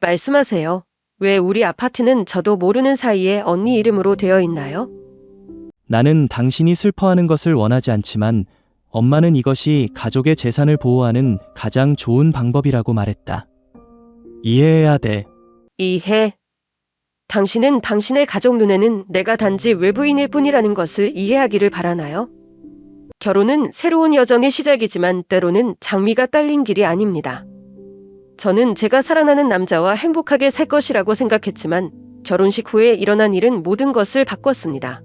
말씀하세요. 왜 우리 아파트는 저도 모르는 사이에 언니 이름으로 되어 있나요? 나는 당신이 슬퍼하는 것을 원하지 않지만 엄마는 이것이 가족의 재산을 보호하는 가장 좋은 방법이라고 말했다. 이해해야 돼. 이해. 당신은 당신의 가족 눈에는 내가 단지 외부인일 뿐이라는 것을 이해하기를 바라나요? 결혼은 새로운 여정의 시작이지만 때로는 장미가 딸린 길이 아닙니다. 저는 제가 사랑하는 남자와 행복하게 살 것이라고 생각했지만 결혼식 후에 일어난 일은 모든 것을 바꿨습니다.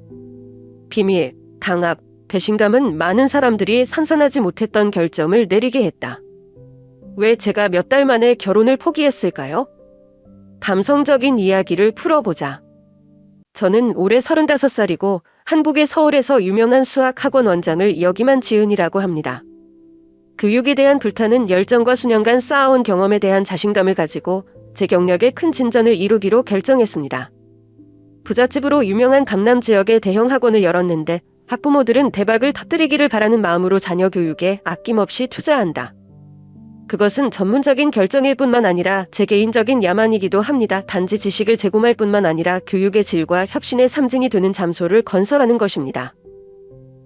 비밀, 강압, 배신감은 많은 사람들이 상상하지 못했던 결정을 내리게 했다. 왜 제가 몇 달 만에 결혼을 포기했을까요? 감성적인 이야기를 풀어보자. 저는 올해 35살이고 한국의 서울에서 유명한 수학학원 원장을 여기만 지은이라고 합니다. 교육에 대한 불타는 열정과 수년간 쌓아온 경험에 대한 자신감을 가지고 제 경력에 큰 진전을 이루기로 결정했습니다. 부잣집으로 유명한 강남 지역에 대형 학원을 열었는데 학부모들은 대박을 터뜨리기를 바라는 마음으로 자녀 교육에 아낌없이 투자한다. 그것은 전문적인 결정일 뿐만 아니라 제 개인적인 야망이기도 합니다. 단지 지식을 제공할 뿐만 아니라 교육의 질과 혁신의 상징이 되는 장소를 건설하는 것입니다.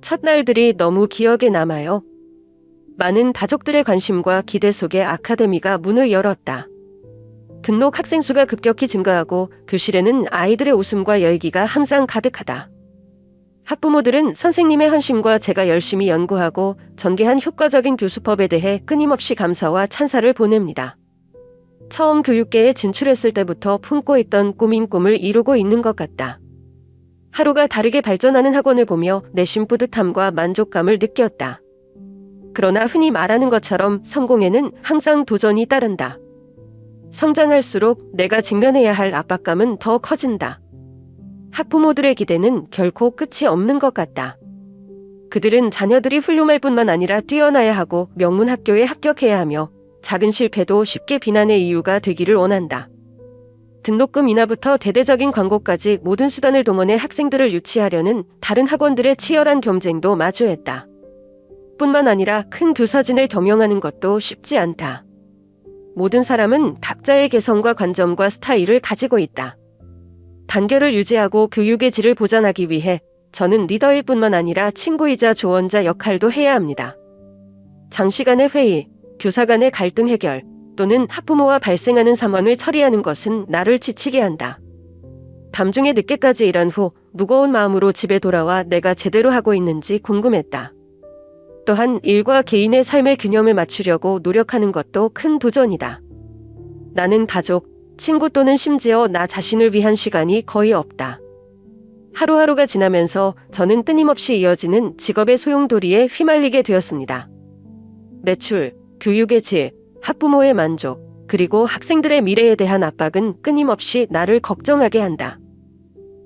첫날들이 너무 기억에 남아요. 많은 가족들의 관심과 기대 속에 아카데미가 문을 열었다. 등록 학생 수가 급격히 증가하고 교실에는 아이들의 웃음과 열기가 항상 가득하다. 학부모들은 선생님의 헌신과 제가 열심히 연구하고 전개한 효과적인 교수법에 대해 끊임없이 감사와 찬사를 보냅니다. 처음 교육계에 진출했을 때부터 품고 있던 꿈인 꿈을 이루고 있는 것 같다. 하루가 다르게 발전하는 학원을 보며 내심 뿌듯함과 만족감을 느꼈다. 그러나 흔히 말하는 것처럼 성공에는 항상 도전이 따른다. 성장할수록 내가 직면해야 할 압박감은 더 커진다. 학부모들의 기대는 결코 끝이 없는 것 같다. 그들은 자녀들이 훌륭할 뿐만 아니라 뛰어나야 하고 명문 학교에 합격해야 하며 작은 실패도 쉽게 비난의 이유가 되기를 원한다. 등록금 인하부터 대대적인 광고까지 모든 수단을 동원해 학생들을 유치하려는 다른 학원들의 치열한 경쟁도 마주했다. 뿐만 아니라 큰 교사진을 겸용하는 것도 쉽지 않다. 모든 사람은 각자의 개성과 관점과 스타일을 가지고 있다. 단결을 유지하고 교육의 질을 보장하기 위해 저는 리더일 뿐만 아니라 친구이자 조언자 역할도 해야 합니다. 장시간의 회의, 교사 간의 갈등 해결, 또는 학부모와 발생하는 상황을 처리하는 것은 나를 지치게 한다. 밤중에 늦게까지 일한 후 무거운 마음으로 집에 돌아와 내가 제대로 하고 있는지 궁금했다. 또한 일과 개인의 삶의 균형을 맞추려고 노력하는 것도 큰 도전이다. 나는 가족, 친구 또는 심지어 나 자신을 위한 시간이 거의 없다. 하루하루가 지나면서 저는 끊임없이 이어지는 직업의 소용돌이에 휘말리게 되었습니다. 매출, 교육의 질, 학부모의 만족, 그리고 학생들의 미래에 대한 압박은 끊임없이 나를 걱정하게 한다.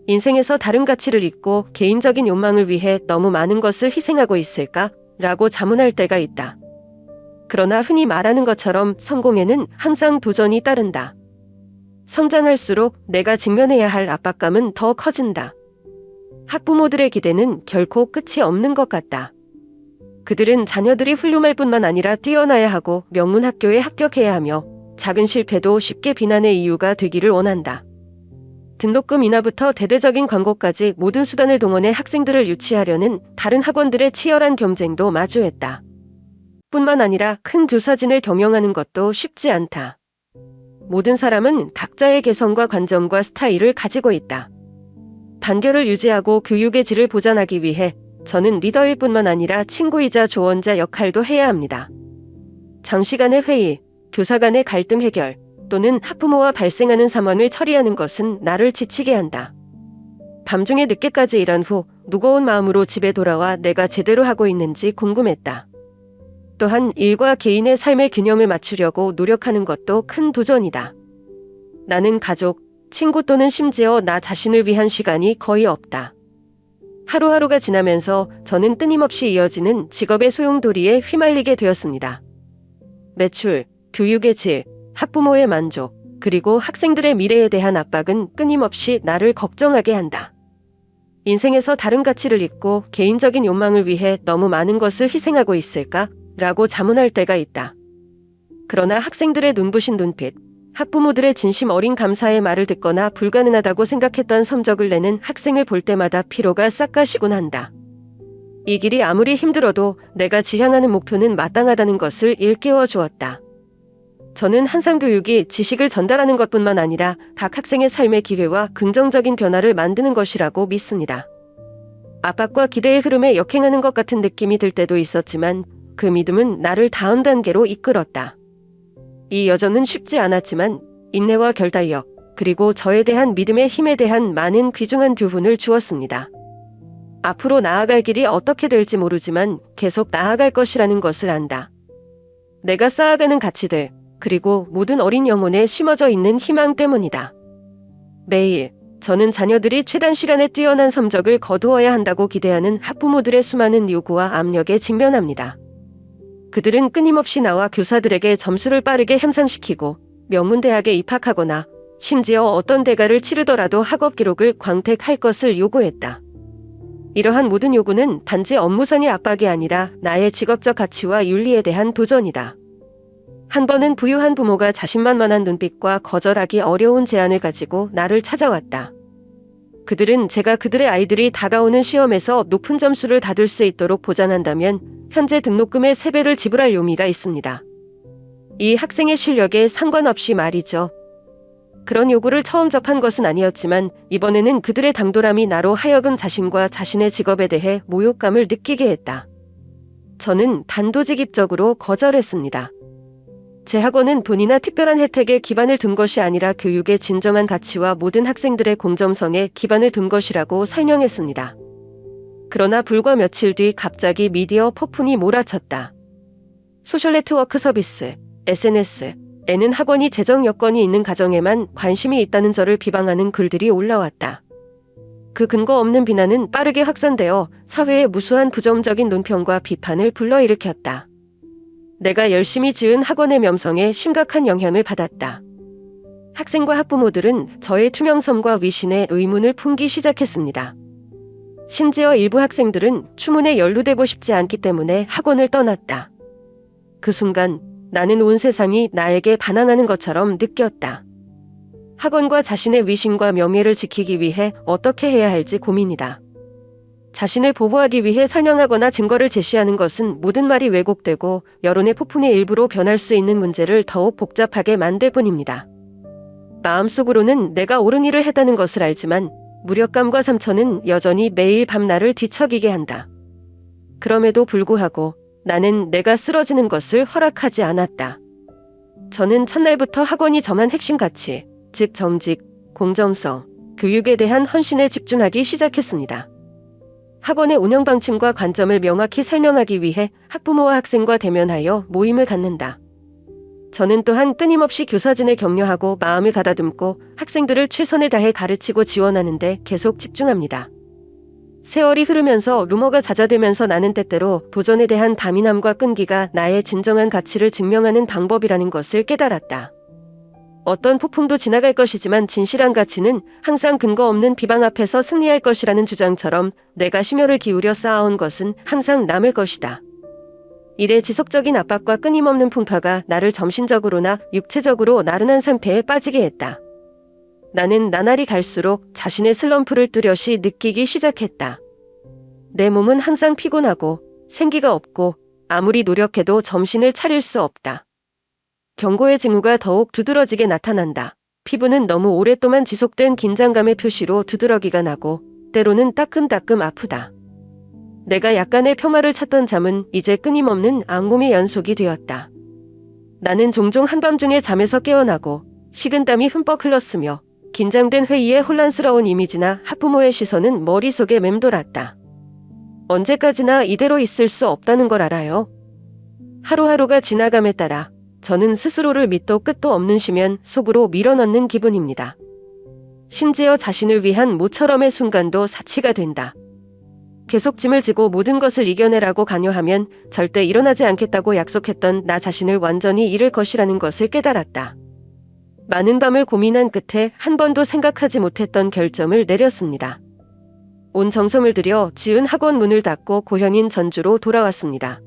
인생에서 다른 가치를 잊고 개인적인 욕망을 위해 너무 많은 것을 희생하고 있을까? 라고 자문할 때가 있다. 그러나 흔히 말하는 것처럼 성공에는 항상 도전이 따른다. 성장할수록 내가 직면해야 할 압박감은 더 커진다. 학부모들의 기대는 결코 끝이 없는 것 같다. 그들은 자녀들이 훌륭할 뿐만 아니라 뛰어나야 하고 명문 학교에 합격해야 하며 작은 실패도 쉽게 비난의 이유가 되기를 원한다. 등록금 인하부터 대대적인 광고까지 모든 수단을 동원해 학생들을 유치하려는 다른 학원들의 치열한 경쟁도 마주했다. 뿐만 아니라 큰 교사진을 겸용하는 것도 쉽지 않다. 모든 사람은 각자의 개성과 관점과 스타일을 가지고 있다. 단결을 유지하고 교육의 질을 보장하기 위해 저는 리더일 뿐만 아니라 친구이자 조언자 역할도 해야 합니다. 장시간의 회의, 교사 간의 갈등 해결, 또는 학부모와 발생하는 상황을 처리하는 것은 나를 지치게 한다. 밤중에 늦게까지 일한 후 무거운 마음으로 집에 돌아와 내가 제대로 하고 있는지 궁금했다. 또한 일과 개인의 삶의 균형을 맞추려고 노력하는 것도 큰 도전이다. 나는 가족, 친구 또는 심지어 나 자신을 위한 시간이 거의 없다. 하루하루가 지나면서 저는 끊임없이 이어지는 직업의 소용돌이에 휘말리게 되었습니다. 매출, 교육의 질, 학부모의 만족, 그리고 학생들의 미래에 대한 압박은 끊임없이 나를 걱정하게 한다. 인생에서 다른 가치를 잊고 개인적인 욕망을 위해 너무 많은 것을 희생하고 있을까? 라고 자문할 때가 있다. 그러나 학생들의 눈부신 눈빛, 학부모들의 진심 어린 감사의 말을 듣거나 불가능하다고 생각했던 성적을 내는 학생을 볼 때마다 피로가 싹 가시곤 한다. 이 길이 아무리 힘들어도 내가 지향하는 목표는 마땅하다는 것을 일깨워 주었다. 저는 한상교육이 지식을 전달하는 것뿐만 아니라 각 학생의 삶의 기회와 긍정적인 변화를 만드는 것이라고 믿습니다. 압박과 기대의 흐름에 역행하는 것 같은 느낌이 들 때도 있었지만 그 믿음은 나를 다음 단계로 이끌었다. 이 여정은 쉽지 않았지만 인내와 결단력, 그리고 저에 대한 믿음의 힘에 대한 많은 귀중한 교훈을 주었습니다. 앞으로 나아갈 길이 어떻게 될지 모르지만 계속 나아갈 것이라는 것을 안다. 내가 쌓아가는 가치들, 그리고 모든 어린 영혼에 심어져 있는 희망 때문이다. 매일 저는 자녀들이 최단 시간에 뛰어난 성적을 거두어야 한다고 기대하는 학부모들의 수많은 요구와 압력에 직면합니다. 그들은 끊임없이 나와 교사들에게 점수를 빠르게 향상시키고 명문대학에 입학하거나 심지어 어떤 대가를 치르더라도 학업 기록을 광택할 것을 요구했다. 이러한 모든 요구는 단지 업무상의 압박이 아니라 나의 직업적 가치와 윤리에 대한 도전이다. 한 번은 부유한 부모가 자신만만한 눈빛과 거절하기 어려운 제안을 가지고 나를 찾아왔다. 그들은 제가 그들의 아이들이 다가오는 시험에서 높은 점수를 받을 수 있도록 보장한다면 현재 등록금의 3배를 지불할 용의가 있습니다. 이 학생의 실력에 상관없이 말이죠. 그런 요구를 처음 접한 것은 아니었지만 이번에는 그들의 당돌함이 나로 하여금 자신과 자신의 직업에 대해 모욕감을 느끼게 했다. 저는 단도직입적으로 거절했습니다. 제 학원은 돈이나 특별한 혜택에 기반을 둔 것이 아니라 교육의 진정한 가치와 모든 학생들의 공정성에 기반을 둔 것이라고 설명했습니다. 그러나 불과 며칠 뒤 갑자기 미디어 폭풍이 몰아쳤다. 소셜 네트워크 서비스, SNS에는 학원이 재정 여건이 있는 가정에만 관심이 있다는 저를 비방하는 글들이 올라왔다. 그 근거 없는 비난은 빠르게 확산되어 사회에 무수한 부정적인 논평과 비판을 불러일으켰다. 내가 열심히 지은 학원의 명성에 심각한 영향을 받았다. 학생과 학부모들은 저의 투명성과 위신에 의문을 품기 시작했습니다. 심지어 일부 학생들은 추문에 연루되고 싶지 않기 때문에 학원을 떠났다. 그 순간 나는 온 세상이 나에게 반항하는 것처럼 느꼈다. 학원과 자신의 위신과 명예를 지키기 위해 어떻게 해야 할지 고민이다. 자신을 보호하기 위해 설명하거나 증거를 제시하는 것은 모든 말이 왜곡되고 여론의 폭풍의 일부로 변할 수 있는 문제를 더욱 복잡하게 만들 뿐입니다. 마음속으로는 내가 옳은 일을 했다는 것을 알지만 무력감과 상처는 여전히 매일 밤 나를 뒤척이게 한다. 그럼에도 불구하고 나는 내가 쓰러지는 것을 허락하지 않았다. 저는 첫날부터 학원이 정한 핵심 가치, 즉 정직, 공정성, 교육에 대한 헌신에 집중하기 시작했습니다. 학원의 운영 방침과 관점을 명확히 설명하기 위해 학부모와 학생과 대면하여 모임을 갖는다. 저는 또한 끊임없이 교사진을 격려하고 마음을 가다듬고 학생들을 최선을 다해 가르치고 지원하는 데 계속 집중합니다. 세월이 흐르면서 루머가 잦아들면서 나는 때때로 도전에 대한 담임함과 끈기가 나의 진정한 가치를 증명하는 방법이라는 것을 깨달았다. 어떤 폭풍도 지나갈 것이지만 진실한 가치는 항상 근거 없는 비방 앞에서 승리할 것이라는 주장처럼 내가 심혈을 기울여 쌓아온 것은 항상 남을 것이다. 이래 지속적인 압박과 끊임없는 풍파가 나를 정신적으로나 육체적으로 나른한 상태에 빠지게 했다. 나는 나날이 갈수록 자신의 슬럼프를 뚜렷이 느끼기 시작했다. 내 몸은 항상 피곤하고 생기가 없고 아무리 노력해도 정신을 차릴 수 없다. 경고의 징후가 더욱 두드러지게 나타난다. 피부는 너무 오랫동안 지속된 긴장감의 표시로 두드러기가 나고 때로는 따끔따끔 아프다. 내가 약간의 평화를 찾던 잠은 이제 끊임없는 악몽의 연속이 되었다. 나는 종종 한밤중에 잠에서 깨어나고 식은땀이 흠뻑 흘렀으며 긴장된 회의에 혼란스러운 이미지나 학부모의 시선은 머릿속에 맴돌았다. 언제까지나 이대로 있을 수 없다는 걸 알아요. 하루하루가 지나감에 따라 저는 스스로를 밑도 끝도 없는 심연 속으로 밀어넣는 기분입니다. 심지어 자신을 위한 모처럼의 순간도 사치가 된다. 계속 짐을 지고 모든 것을 이겨내라고 강요하면 절대 일어나지 않겠다고 약속했던 나 자신을 완전히 잃을 것이라는 것을 깨달았다. 많은 밤을 고민한 끝에 한 번도 생각하지 못했던 결정을 내렸습니다. 온 정성을 들여 지은 학원 문을 닫고 고향인 전주로 돌아왔습니다.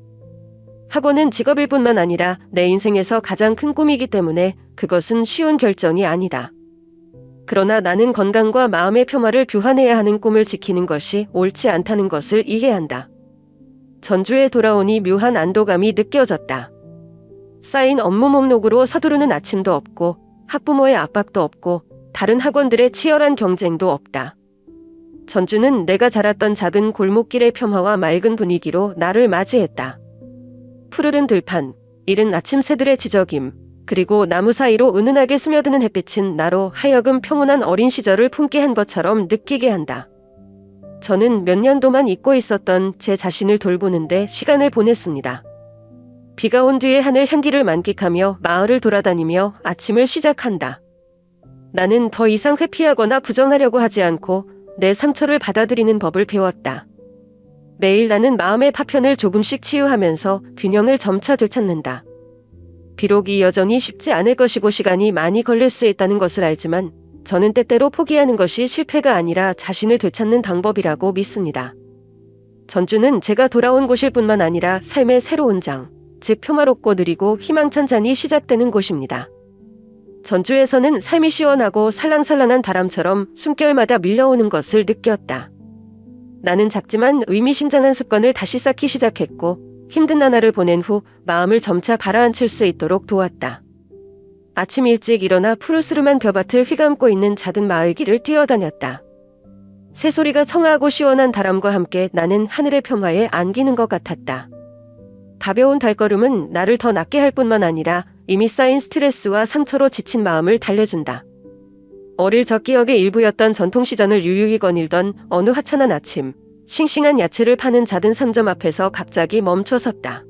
학원은 직업일 뿐만 아니라 내 인생에서 가장 큰 꿈이기 때문에 그것은 쉬운 결정이 아니다. 그러나 나는 건강과 마음의 평화를 교환해야 하는 꿈을 지키는 것이 옳지 않다는 것을 이해한다. 전주에 돌아오니 묘한 안도감이 느껴졌다. 쌓인 업무 목록으로 서두르는 아침도 없고 학부모의 압박도 없고 다른 학원들의 치열한 경쟁도 없다. 전주는 내가 자랐던 작은 골목길의 평화와 맑은 분위기로 나를 맞이했다. 푸르른 들판, 이른 아침 새들의 지저김, 그리고 나무 사이로 은은하게 스며드는 햇빛은 나로 하여금 평온한 어린 시절을 품게 한 것처럼 느끼게 한다. 저는 몇 년도만 잊고 있었던 제 자신을 돌보는데 시간을 보냈습니다. 비가 온 뒤에 하늘 향기를 만끽하며 마을을 돌아다니며 아침을 시작한다. 나는 더 이상 회피하거나 부정하려고 하지 않고 내 상처를 받아들이는 법을 배웠다. 매일 나는 마음의 파편을 조금씩 치유하면서 균형을 점차 되찾는다. 비록 이 여정이 쉽지 않을 것이고 시간이 많이 걸릴 수 있다는 것을 알지만 저는 때때로 포기하는 것이 실패가 아니라 자신을 되찾는 방법이라고 믿습니다. 전주는 제가 돌아온 곳일 뿐만 아니라 삶의 새로운 장, 즉 평화롭고 느리고 희망찬 잔이 시작되는 곳입니다. 전주에서는 삶이 시원하고 살랑살랑한 바람처럼 숨결마다 밀려오는 것을 느꼈다. 나는 작지만 의미심장한 습관을 다시 쌓기 시작했고 힘든 나날을 보낸 후 마음을 점차 가라앉힐 수 있도록 도왔다. 아침 일찍 일어나 푸르스름한 벼밭을 휘감고 있는 작은 마을길을 뛰어다녔다. 새소리가 청아하고 시원한 바람과 함께 나는 하늘의 평화에 안기는 것 같았다. 가벼운 발걸음은 나를 더 낫게 할 뿐만 아니라 이미 쌓인 스트레스와 상처로 지친 마음을 달래준다. 어릴 적 기억의 일부였던 전통시장을 유유히 거닐던 어느 화창한 아침, 싱싱한 야채를 파는 작은 상점 앞에서 갑자기 멈춰섰다.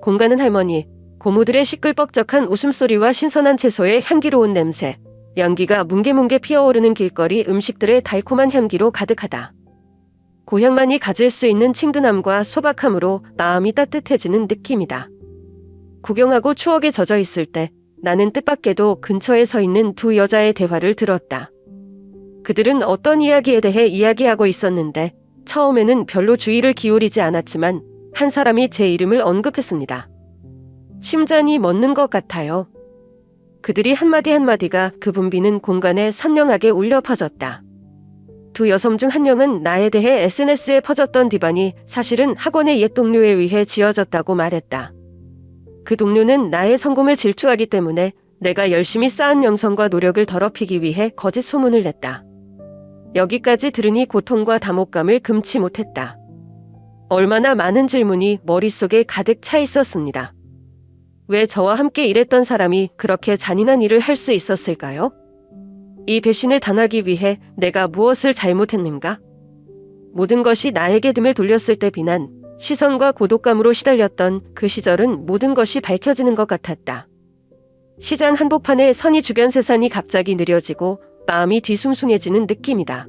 공가는 할머니, 고모들의 시끌벅적한 웃음소리와 신선한 채소의 향기로운 냄새, 연기가 뭉게뭉게 피어오르는 길거리 음식들의 달콤한 향기로 가득하다. 고향만이 가질 수 있는 친근함과 소박함으로 마음이 따뜻해지는 느낌이다. 구경하고 추억에 젖어 있을 때 나는 뜻밖에도 근처에 서 있는 두 여자의 대화를 들었다. 그들은 어떤 이야기에 대해 이야기하고 있었는데 처음에는 별로 주의를 기울이지 않았지만 한 사람이 제 이름을 언급했습니다. 심장이 멎는 것 같아요. 그들이 한마디 한마디가 그 붐비는 공간에 선명하게 울려 퍼졌다. 두 여성 중 한 명은 나에 대해 SNS에 퍼졌던 디반이 사실은 학원의 옛 동료에 의해 지어졌다고 말했다. 그 동료는 나의 성공을 질투하기 때문에 내가 열심히 쌓은 명성과 노력을 더럽히기 위해 거짓 소문을 냈다. 여기까지 들으니 고통과 담혹감을 금치 못했다. 얼마나 많은 질문이 머릿속에 가득 차 있었습니다. 왜 저와 함께 일했던 사람이 그렇게 잔인한 일을 할 수 있었을까요? 이 배신을 당하기 위해 내가 무엇을 잘못했는가? 모든 것이 나에게 등을 돌렸을 때 비난, 시선과 고독감으로 시달렸던 그 시절은 모든 것이 밝혀지는 것 같았다. 시장 한복판에 선이 주변 세상이 갑자기 느려지고 마음이 뒤숭숭해지는 느낌이다.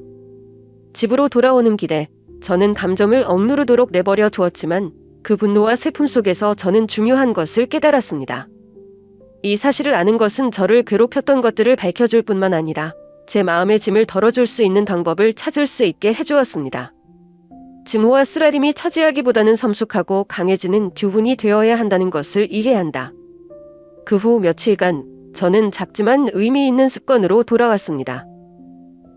집으로 돌아오는 길에 저는 감정을 억누르도록 내버려 두었지만 그 분노와 슬픔 속에서 저는 중요한 것을 깨달았습니다. 이 사실을 아는 것은 저를 괴롭혔던 것들을 밝혀줄 뿐만 아니라 제 마음의 짐을 덜어줄 수 있는 방법을 찾을 수 있게 해주었습니다. 증오와 쓰라림이 차지하기보다는 섬숙하고 강해지는 교훈이 되어야 한다는 것을 이해한다. 그 후 며칠간 저는 작지만 의미 있는 습관으로 돌아왔습니다.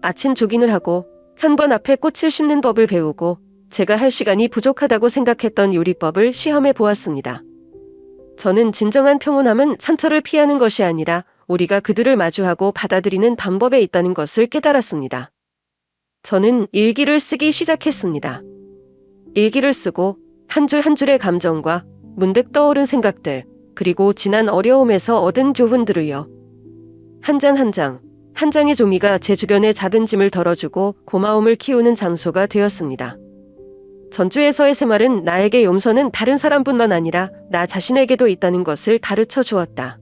아침 조깅을 하고 현관 앞에 꽃을 심는 법을 배우고 제가 할 시간이 부족하다고 생각했던 요리법을 시험해 보았습니다. 저는 진정한 평온함은 상처를 피하는 것이 아니라 우리가 그들을 마주하고 받아들이는 방법에 있다는 것을 깨달았습니다. 저는 일기를 쓰기 시작했습니다. 일기를 쓰고 한 줄 한 줄의 감정과 문득 떠오른 생각들, 그리고 지난 어려움에서 얻은 교훈들을요. 한 장 한 장, 한 장의 종이가 제 주변의 작은 짐을 덜어주고 고마움을 키우는 장소가 되었습니다. 전주에서의 생활은 나에게 용서는 다른 사람뿐만 아니라 나 자신에게도 있다는 것을 가르쳐 주었다.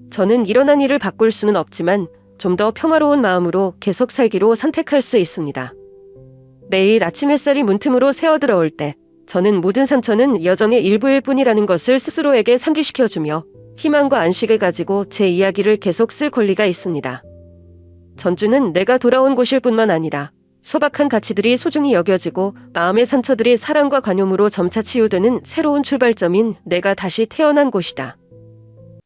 저는 일어난 일을 바꿀 수는 없지만 좀 더 평화로운 마음으로 계속 살기로 선택할 수 있습니다. 매일 아침 햇살이 문틈으로 새어들어올 때 저는 모든 상처는 여정의 일부일 뿐이라는 것을 스스로에게 상기시켜주며 희망과 안식을 가지고 제 이야기를 계속 쓸 권리가 있습니다. 전주는 내가 돌아온 곳일 뿐만 아니라 소박한 가치들이 소중히 여겨지고 마음의 상처들이 사랑과 관용으로 점차 치유되는 새로운 출발점인 내가 다시 태어난 곳이다.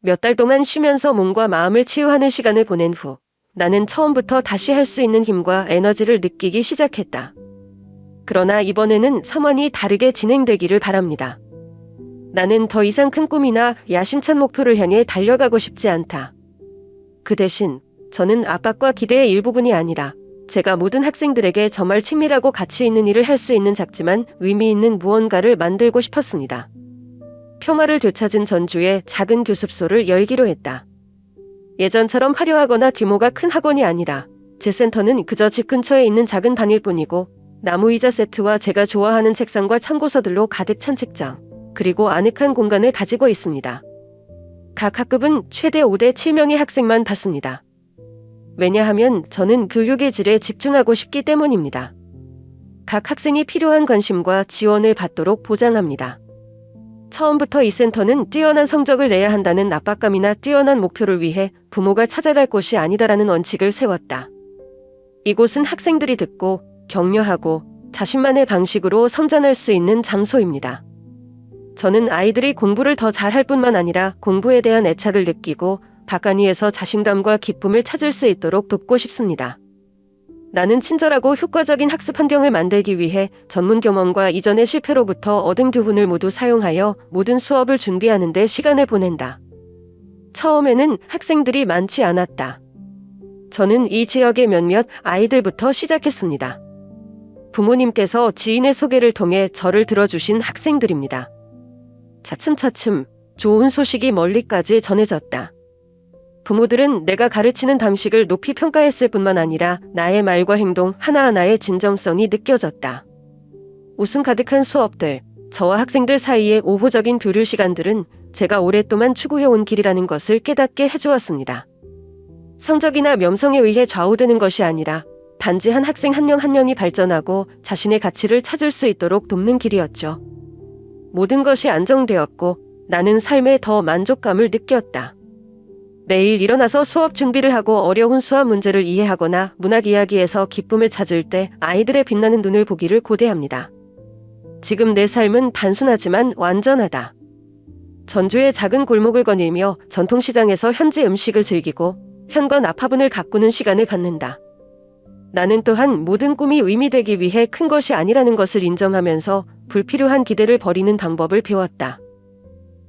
몇 달 동안 쉬면서 몸과 마음을 치유하는 시간을 보낸 후 나는 처음부터 다시 할 수 있는 힘과 에너지를 느끼기 시작했다. 그러나 이번에는 상황이 다르게 진행되기를 바랍니다. 나는 더 이상 큰 꿈이나 야심찬 목표를 향해 달려가고 싶지 않다. 그 대신 저는 압박과 기대의 일부분이 아니라 제가 모든 학생들에게 정말 친밀하고 가치 있는 일을 할 수 있는 작지만 의미 있는 무언가를 만들고 싶었습니다. 평화를 되찾은 전주에 작은 교습소를 열기로 했다. 예전처럼 화려하거나 규모가 큰 학원이 아니라 제 센터는 그저 집 근처에 있는 작은 방일 뿐이고 나무 의자 세트와 제가 좋아하는 책상과 참고서들로 가득 찬 책장, 그리고 아늑한 공간을 가지고 있습니다. 각 학급은 최대 5대 7명의 학생만 받습니다. 왜냐하면 저는 교육의 질에 집중하고 싶기 때문입니다. 각 학생이 필요한 관심과 지원을 받도록 보장합니다. 처음부터 이 센터는 뛰어난 성적을 내야 한다는 압박감이나 뛰어난 목표를 위해 부모가 찾아갈 곳이 아니다라는 원칙을 세웠다. 이곳은 학생들이 듣고 격려하고 자신만의 방식으로 성장할 수 있는 장소입니다. 저는 아이들이 공부를 더 잘할 뿐만 아니라 공부에 대한 애착을 느끼고 박간이에서 자신감과 기쁨을 찾을 수 있도록 돕고 싶습니다. 나는 친절하고 효과적인 학습 환경을 만들기 위해 전문 경험과 이전의 실패로부터 얻은 교훈을 모두 사용하여 모든 수업을 준비하는 데 시간을 보낸다. 처음에는 학생들이 많지 않았다. 저는 이 지역의 몇몇 아이들부터 시작했습니다. 부모님께서 지인의 소개를 통해 저를 들어주신 학생들입니다. 차츰차츰 좋은 소식이 멀리까지 전해졌다. 부모들은 내가 가르치는 방식을 높이 평가했을 뿐만 아니라 나의 말과 행동 하나하나의 진정성이 느껴졌다. 웃음 가득한 수업들, 저와 학생들 사이의 우호적인 교류 시간들은 제가 오랫동안 추구해온 길이라는 것을 깨닫게 해주었습니다. 성적이나 명성에 의해 좌우되는 것이 아니라 단지 한 학생 한 명 한 명이 발전하고 자신의 가치를 찾을 수 있도록 돕는 길이었죠. 모든 것이 안정되었고 나는 삶에 더 만족감을 느꼈다. 매일 일어나서 수업 준비를 하고 어려운 수학 문제를 이해하거나 문학 이야기에서 기쁨을 찾을 때 아이들의 빛나는 눈을 보기를 고대합니다. 지금 내 삶은 단순하지만 완전하다. 전주의 작은 골목을 거닐며 전통시장에서 현지 음식을 즐기고 현관 앞화분을 가꾸는 시간을 갖는다. 나는 또한 모든 꿈이 의미되기 위해 큰 것이 아니라는 것을 인정하면서 불필요한 기대를 버리는 방법을 배웠다.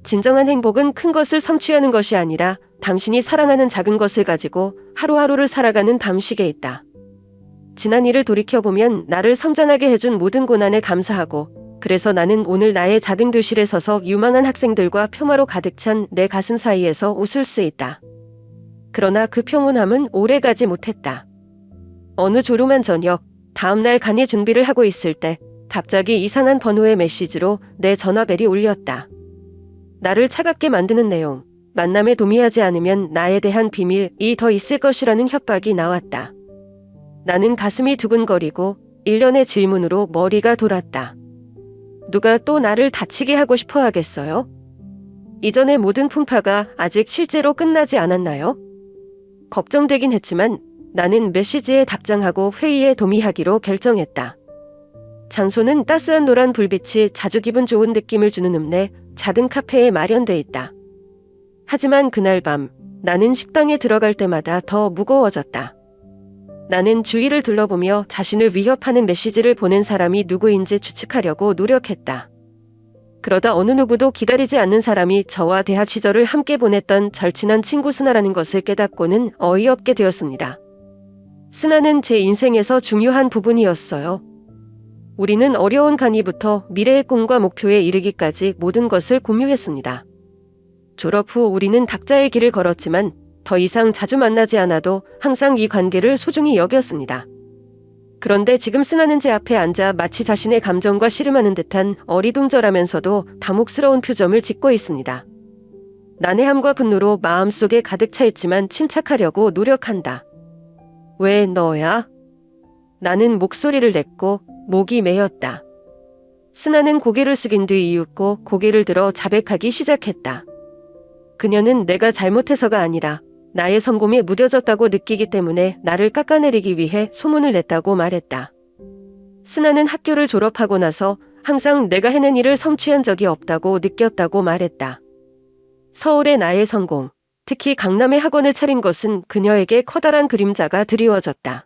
진정한 행복은 큰 것을 성취하는 것이 아니라 당신이 사랑하는 작은 것을 가지고 하루하루를 살아가는 방식에 있다. 지난 일을 돌이켜보면 나를 성장하게 해준 모든 고난에 감사하고 그래서 나는 오늘 나의 자등교실에 서서 유망한 학생들과 평화로 가득 찬 내 가슴 사이에서 웃을 수 있다. 그러나 그 평온함은 오래가지 못했다. 어느 조름한 저녁, 다음날 간이 준비를 하고 있을 때 갑자기 이상한 번호의 메시지로 내 전화벨이 울렸다. 나를 차갑게 만드는 내용, 만남에 동의하지 않으면 나에 대한 비밀이 더 있을 것이라는 협박이 나왔다. 나는 가슴이 두근거리고 일련의 질문으로 머리가 돌았다. 누가 또 나를 다치게 하고 싶어 하겠어요? 이전의 모든 풍파가 아직 실제로 끝나지 않았나요? 걱정되긴 했지만 나는 메시지에 답장하고 회의에 동의하기로 결정했다. 장소는 따스한 노란 불빛이 자주 기분 좋은 느낌을 주는 읍내 작은 카페에 마련돼 있다. 하지만 그날 밤 나는 식당에 들어갈 때마다 더 무거워졌다. 나는 주위를 둘러보며 자신을 위협하는 메시지를 보낸 사람이 누구인지 추측하려고 노력했다. 그러다 어느 누구도 기다리지 않는 사람이 저와 대학 시절을 함께 보냈던 절친한 친구 스나라는 것을 깨닫고는 어이없게 되었습니다. 스나는 제 인생에서 중요한 부분이었어요. 우리는 어려운 간이부터 미래의 꿈과 목표에 이르기까지 모든 것을 공유했습니다. 졸업 후 우리는 각자의 길을 걸었지만 더 이상 자주 만나지 않아도 항상 이 관계를 소중히 여겼습니다. 그런데 지금 스나는 제 앞에 앉아 마치 자신의 감정과 씨름하는 듯한 어리둥절하면서도 당혹스러운 표정을 짓고 있습니다. 난해함과 분노로 마음속에 가득 차 있지만 침착하려고 노력한다. 왜 너야? 나는 목소리를 냈고 목이 메였다. 스나는 고개를 숙인 뒤 이윽고 고개를 들어 자백하기 시작했다. 그녀는 내가 잘못해서가 아니라 나의 성공에 무뎌졌다고 느끼기 때문에 나를 깎아내리기 위해 소문을 냈다고 말했다. 스나는 학교를 졸업하고 나서 항상 내가 해낸 일을 성취한 적이 없다고 느꼈다고 말했다. 서울의 나의 성공, 특히 강남의 학원을 차린 것은 그녀에게 커다란 그림자가 드리워졌다.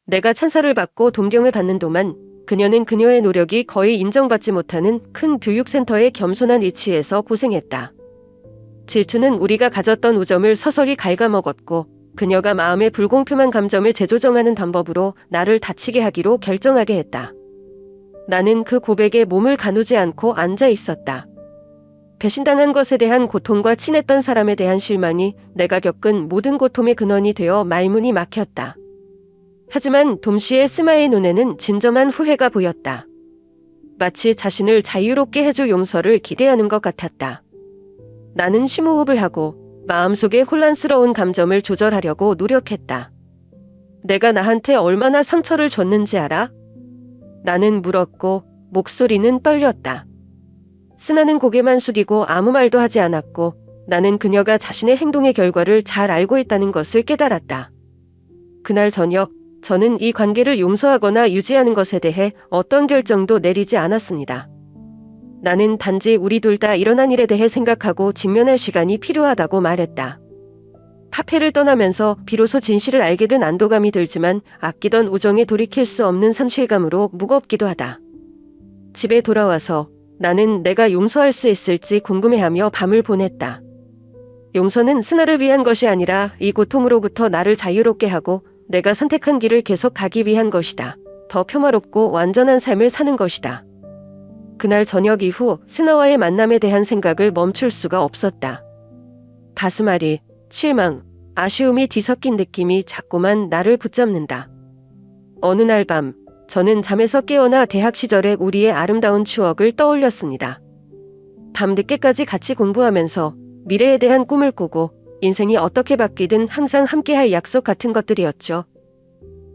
내가 찬사를 받고 동경을 받는 동안 그녀는 그녀의 노력이 거의 인정받지 못하는 큰 교육센터의 겸손한 위치에서 고생했다. 질투는 우리가 가졌던 우정을 서서히 갉아먹었고 그녀가 마음의 불공평한 감정을 재조정하는 방법으로 나를 다치게 하기로 결정하게 했다. 나는 그 고백에 몸을 가누지 않고 앉아 있었다. 배신당한 것에 대한 고통과 친했던 사람에 대한 실망이 내가 겪은 모든 고통의 근원이 되어 말문이 막혔다. 하지만 동시에 스마의 눈에는 진정한 후회가 보였다. 마치 자신을 자유롭게 해줄 용서를 기대하는 것 같았다. 나는 심호흡을 하고 마음속의 혼란스러운 감정을 조절하려고 노력했다. 내가 나한테 얼마나 상처를 줬는지 알아? 나는 물었고 목소리는 떨렸다. 스나는 고개만 숙이고 아무 말도 하지 않았고 나는 그녀가 자신의 행동의 결과를 잘 알고 있다는 것을 깨달았다. 그날 저녁 저는 이 관계를 용서하거나 유지하는 것에 대해 어떤 결정도 내리지 않았습니다. 나는 단지 우리 둘 다 일어난 일에 대해 생각하고 직면할 시간이 필요하다고 말했다. 카페를 떠나면서 비로소 진실을 알게 된 안도감이 들지만 아끼던 우정에 돌이킬 수 없는 상실감으로 무겁기도 하다. 집에 돌아와서 나는 내가 용서할 수 있을지 궁금해하며 밤을 보냈다. 용서는 스나를 위한 것이 아니라 이 고통으로부터 나를 자유롭게 하고 내가 선택한 길을 계속 가기 위한 것이다. 더 평화롭고 완전한 삶을 사는 것이다. 그날 저녁 이후 스나와의 만남에 대한 생각을 멈출 수가 없었다. 가슴앓이, 실망, 아쉬움이 뒤섞인 느낌이 자꾸만 나를 붙잡는다. 어느 날 밤, 저는 잠에서 깨어나 대학 시절의 우리의 아름다운 추억을 떠올렸습니다. 밤 늦게까지 같이 공부하면서 미래에 대한 꿈을 꾸고 인생이 어떻게 바뀌든 항상 함께할 약속 같은 것들이었죠.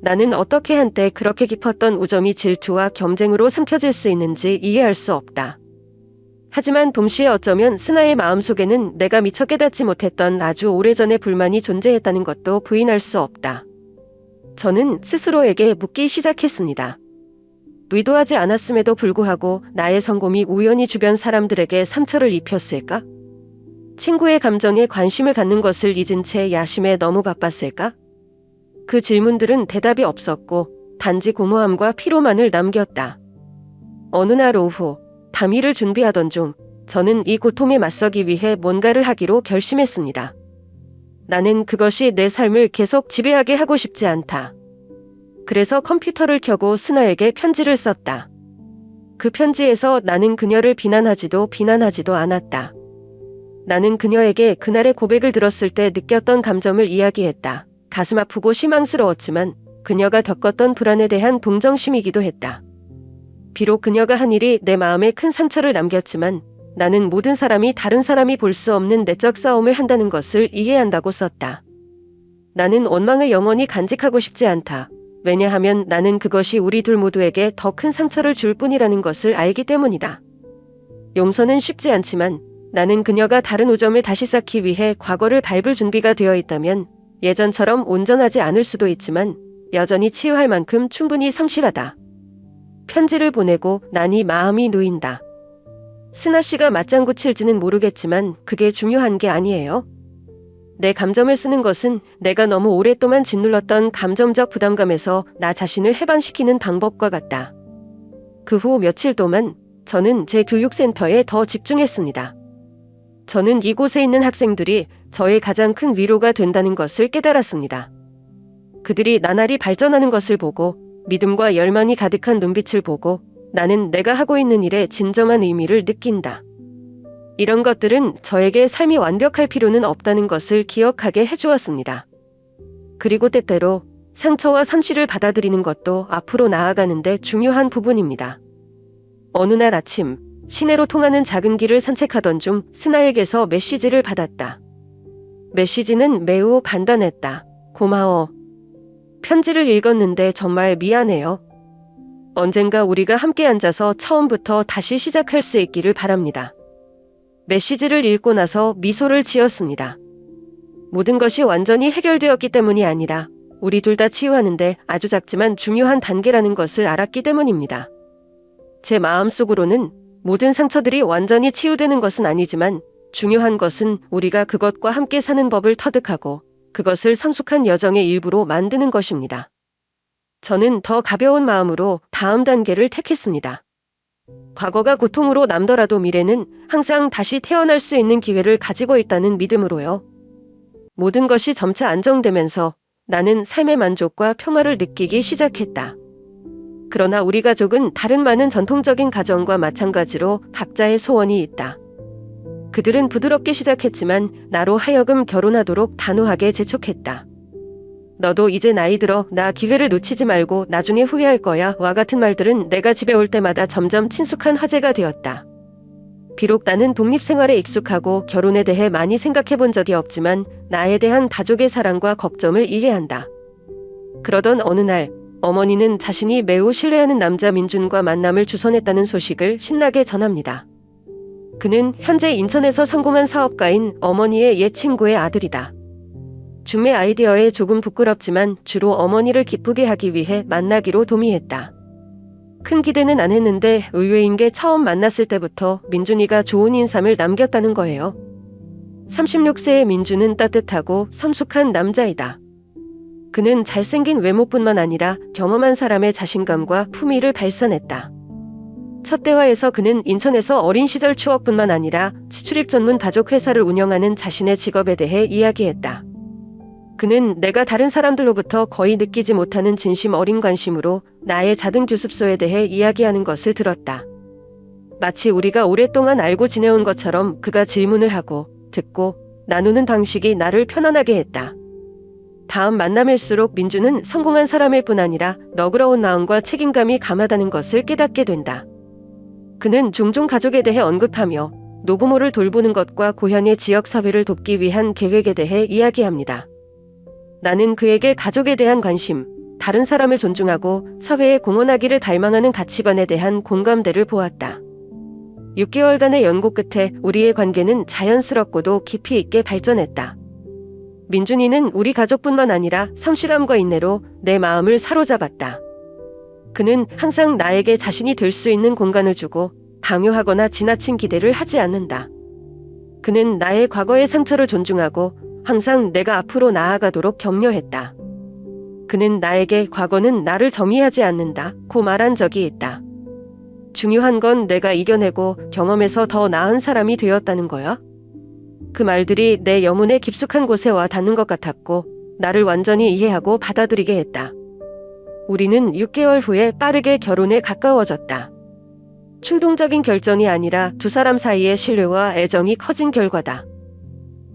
나는 어떻게 한때 그렇게 깊었던 우정이 질투와 경쟁으로 삼켜질 수 있는지 이해할 수 없다. 하지만 동시에 어쩌면 스나의 마음속에는 내가 미처 깨닫지 못했던 아주 오래전의 불만이 존재했다는 것도 부인할 수 없다. 저는 스스로에게 묻기 시작했습니다. 의도하지 않았음에도 불구하고 나의 성공이 우연히 주변 사람들에게 상처를 입혔을까? 친구의 감정에 관심을 갖는 것을 잊은 채 야심에 너무 바빴을까? 그 질문들은 대답이 없었고 단지 공허함과 피로만을 남겼다. 어느 날 오후 담의를 준비하던 중 저는 이 고통에 맞서기 위해 뭔가를 하기로 결심했습니다. 나는 그것이 내 삶을 계속 지배하게 하고 싶지 않다. 그래서 컴퓨터를 켜고 스나에게 편지를 썼다. 그 편지에서 나는 그녀를 비난하지도 않았다. 나는 그녀에게 그날의 고백을 들었을 때 느꼈던 감정을 이야기했다. 가슴 아프고 실망스러웠지만 그녀가 겪었던 불안에 대한 동정심이기도 했다. 비록 그녀가 한 일이 내 마음에 큰 상처를 남겼지만 나는 모든 사람이 다른 사람이 볼 수 없는 내적 싸움을 한다는 것을 이해한다고 썼다. 나는 원망을 영원히 간직하고 싶지 않다. 왜냐하면 나는 그것이 우리 둘 모두에게 더 큰 상처를 줄 뿐이라는 것을 알기 때문이다. 용서는 쉽지 않지만 나는 그녀가 다른 우정을 다시 쌓기 위해 과거를 밟을 준비가 되어 있다면 예전처럼 온전하지 않을 수도 있지만 여전히 치유할 만큼 충분히 성실하다. 편지를 보내고 나니 마음이 놓인다. 스나 씨가 맞장구 칠지는 모르겠지만 그게 중요한 게 아니에요. 내 감정을 쓰는 것은 내가 너무 오랫동안 짓눌렀던 감정적 부담감에서 나 자신을 해방시키는 방법과 같다. 그 후 며칠 동안 저는 제 교육센터에 더 집중했습니다. 저는 이곳에 있는 학생들이 저의 가장 큰 위로가 된다는 것을 깨달았습니다. 그들이 나날이 발전하는 것을 보고 믿음과 열망이 가득한 눈빛을 보고 나는 내가 하고 있는 일에 진정한 의미를 느낀다. 이런 것들은 저에게 삶이 완벽할 필요는 없다는 것을 기억하게 해주었습니다. 그리고 때때로 상처와 상실을 받아들이는 것도 앞으로 나아가는데 중요한 부분입니다. 어느 날 아침 시내로 통하는 작은 길을 산책하던 중 스나에게서 메시지를 받았다. 메시지는 매우 간단했다. 고마워. 편지를 읽었는데 정말 미안해요. 언젠가 우리가 함께 앉아서 처음부터 다시 시작할 수 있기를 바랍니다. 메시지를 읽고 나서 미소를 지었습니다. 모든 것이 완전히 해결되었기 때문이 아니라 우리 둘 다 치유하는데 아주 작지만 중요한 단계라는 것을 알았기 때문입니다. 제 마음속으로는 모든 상처들이 완전히 치유되는 것은 아니지만 중요한 것은 우리가 그것과 함께 사는 법을 터득하고 그것을 성숙한 여정의 일부로 만드는 것입니다. 저는 더 가벼운 마음으로 다음 단계를 택했습니다. 과거가 고통으로 남더라도 미래는 항상 다시 태어날 수 있는 기회를 가지고 있다는 믿음으로요. 모든 것이 점차 안정되면서 나는 삶의 만족과 평화를 느끼기 시작했다. 그러나 우리 가족은 다른 많은 전통적인 가정과 마찬가지로 각자의 소원이 있다. 그들은 부드럽게 시작했지만 나로 하여금 결혼하도록 단호하게 재촉했다. 너도 이제 나이 들어 나 기회를 놓치지 말고 나중에 후회할 거야 와 같은 말들은 내가 집에 올 때마다 점점 친숙한 화제가 되었다. 비록 나는 독립생활에 익숙하고 결혼에 대해 많이 생각해 본 적이 없지만 나에 대한 가족의 사랑과 걱정을 이해한다. 그러던 어느 날 어머니는 자신이 매우 신뢰하는 남자 민준과 만남을 주선했다는 소식을 신나게 전합니다. 그는 현재 인천에서 성공한 사업가인 어머니의 옛 친구의 아들이다. 중매 아이디어에 조금 부끄럽지만 주로 어머니를 기쁘게 하기 위해 만나기로 도미했다. 큰 기대는 안 했는데 의외인 게 처음 만났을 때부터 민준이가 좋은 인상을 남겼다는 거예요. 36세의 민준은 따뜻하고 성숙한 남자이다. 그는 잘생긴 외모뿐만 아니라 경험한 사람의 자신감과 품위를 발산했다. 첫 대화에서 그는 인천에서 어린 시절 추억뿐만 아니라 수출입 전문 가족 회사를 운영하는 자신의 직업에 대해 이야기했다. 그는 내가 다른 사람들로부터 거의 느끼지 못하는 진심 어린 관심으로 나의 작은 교습소에 대해 이야기하는 것을 들었다. 마치 우리가 오랫동안 알고 지내온 것처럼 그가 질문을 하고 듣고 나누는 방식이 나를 편안하게 했다. 다음 만남일수록 민주는 성공한 사람일 뿐 아니라 너그러운 마음과 책임감이 강하다는 것을 깨닫게 된다. 그는 종종 가족에 대해 언급하며 노부모를 돌보는 것과 고향의 지역사회를 돕기 위한 계획에 대해 이야기합니다. 나는 그에게 가족에 대한 관심, 다른 사람을 존중하고 사회에 공헌하기를 갈망하는 가치관에 대한 공감대를 보았다. 6개월간의 연구 끝에 우리의 관계는 자연스럽고도 깊이 있게 발전했다. 민준이는 우리 가족뿐만 아니라 성실함과 인내로 내 마음을 사로잡았다. 그는 항상 나에게 자신이 될 수 있는 공간을 주고 강요하거나 지나친 기대를 하지 않는다. 그는 나의 과거의 상처를 존중하고 항상 내가 앞으로 나아가도록 격려했다. 그는 나에게 과거는 나를 정의하지 않는다고 말한 적이 있다. 중요한 건 내가 이겨내고 경험에서 더 나은 사람이 되었다는 거야. 그 말들이 내 영혼의 깊숙한 곳에 와 닿는 것 같았고 나를 완전히 이해하고 받아들이게 했다. 우리는 6개월 후에 빠르게 결혼에 가까워졌다. 충동적인 결정이 아니라 두 사람 사이의 신뢰와 애정이 커진 결과다.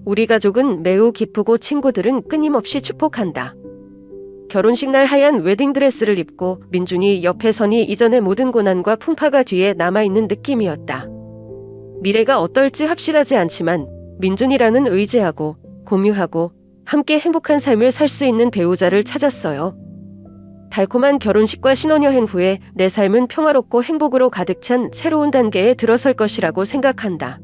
우리 가족은 매우 기쁘고 친구들은 끊임없이 축복한다. 결혼식 날 하얀 웨딩드레스를 입고 민준이 옆에 서니 이전의 모든 고난과 풍파가 뒤에 남아있는 느낌이었다. 미래가 어떨지 확실하지 않지만 민준이라는 의지하고 공유하고 함께 행복한 삶을 살 수 있는 배우자를 찾았어요. 달콤한 결혼식과 신혼여행 후에 내 삶은 평화롭고 행복으로 가득 찬 새로운 단계에 들어설 것이라고 생각한다.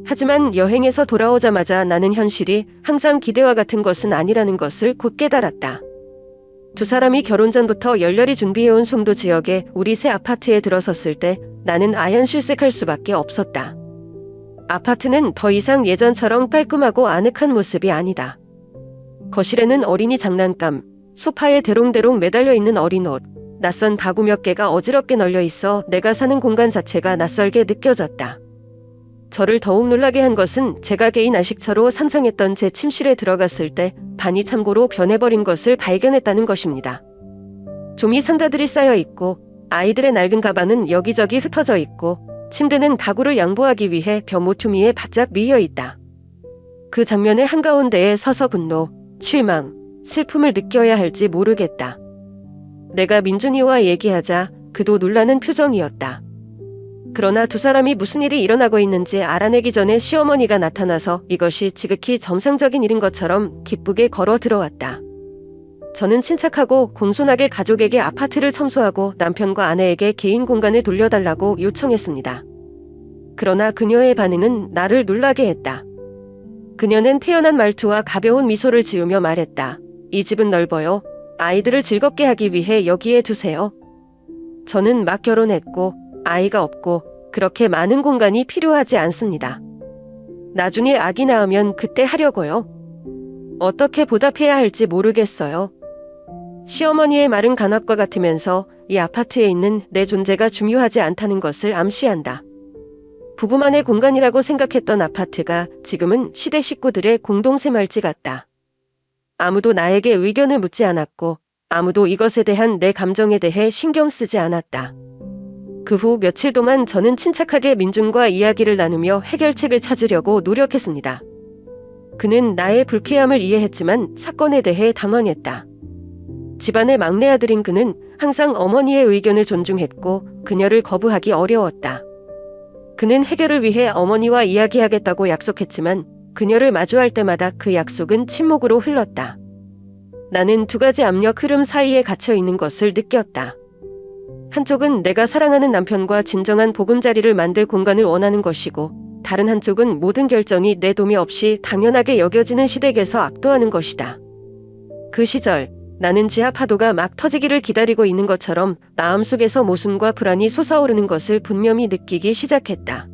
하지만 여행에서 돌아오자마자 나는 현실이 항상 기대와 같은 것은 아니라는 것을 곧 깨달았다. 두 사람이 결혼 전부터 열렬히 준비해온 송도 지역에 우리 새 아파트에 들어섰을 때 나는 아연실색할 수밖에 없었다. 아파트는 더 이상 예전처럼 깔끔하고 아늑한 모습이 아니다. 거실에는 어린이 장난감, 소파에 대롱대롱 매달려 있는 어린 옷, 낯선 가구 몇 개가 어지럽게 널려 있어 내가 사는 공간 자체가 낯설게 느껴졌다. 저를 더욱 놀라게 한 것은 제가 개인 아식처로 상상했던 제 침실에 들어갔을 때 방이 창고로 변해버린 것을 발견했다는 것입니다. 종이 상자들이 쌓여 있고 아이들의 낡은 가방은 여기저기 흩어져 있고 침대는 가구를 양보하기 위해 벼 모퉁이에 바짝 미어 있다. 그 장면의 한가운데에 서서 분노, 실망, 슬픔을 느껴야 할지 모르겠다. 내가 민준이와 얘기하자 그도 놀라는 표정이었다. 그러나 두 사람이 무슨 일이 일어나고 있는지 알아내기 전에 시어머니가 나타나서 이것이 지극히 정상적인 일인 것처럼 기쁘게 걸어 들어왔다. 저는 침착하고 공손하게 가족에게 아파트를 청소하고 남편과 아내에게 개인 공간을 돌려달라고 요청했습니다. 그러나 그녀의 반응은 나를 놀라게 했다. 그녀는 태연한 말투와 가벼운 미소를 지으며 말했다. 이 집은 넓어요. 아이들을 즐겁게 하기 위해 여기에 두세요. 저는 막 결혼했고 아이가 없고 그렇게 많은 공간이 필요하지 않습니다. 나중에 아기 낳으면 그때 하려고요. 어떻게 보답해야 할지 모르겠어요. 시어머니의 말은 간압과 같으면서 이 아파트에 있는 내 존재가 중요하지 않다는 것을 암시한다. 부부만의 공간이라고 생각했던 아파트가 지금은 시댁 식구들의 공동생활지 같다. 아무도 나에게 의견을 묻지 않았고 아무도 이것에 대한 내 감정에 대해 신경 쓰지 않았다. 그 후 며칠 동안 저는 침착하게 민준과 이야기를 나누며 해결책을 찾으려고 노력했습니다. 그는 나의 불쾌함을 이해했지만 사건에 대해 당황했다. 집안의 막내 아들인 그는 항상 어머니의 의견을 존중했고 그녀를 거부하기 어려웠다. 그는 해결을 위해 어머니와 이야기하겠다고 약속했지만 그녀를 마주할 때마다 그 약속은 침묵으로 흘렀다. 나는 두 가지 압력 흐름 사이에 갇혀 있는 것을 느꼈다. 한쪽은 내가 사랑하는 남편과 진정한 보금자리를 만들 공간을 원하는 것이고 다른 한쪽은 모든 결정이 내 도움이 없이 당연하게 여겨지는 시댁에서 압도하는 것이다. 그 시절 나는 지하 파도가 막 터지기를 기다리고 있는 것처럼 마음속에서 모순과 불안이 솟아오르는 것을 분명히 느끼기 시작했다.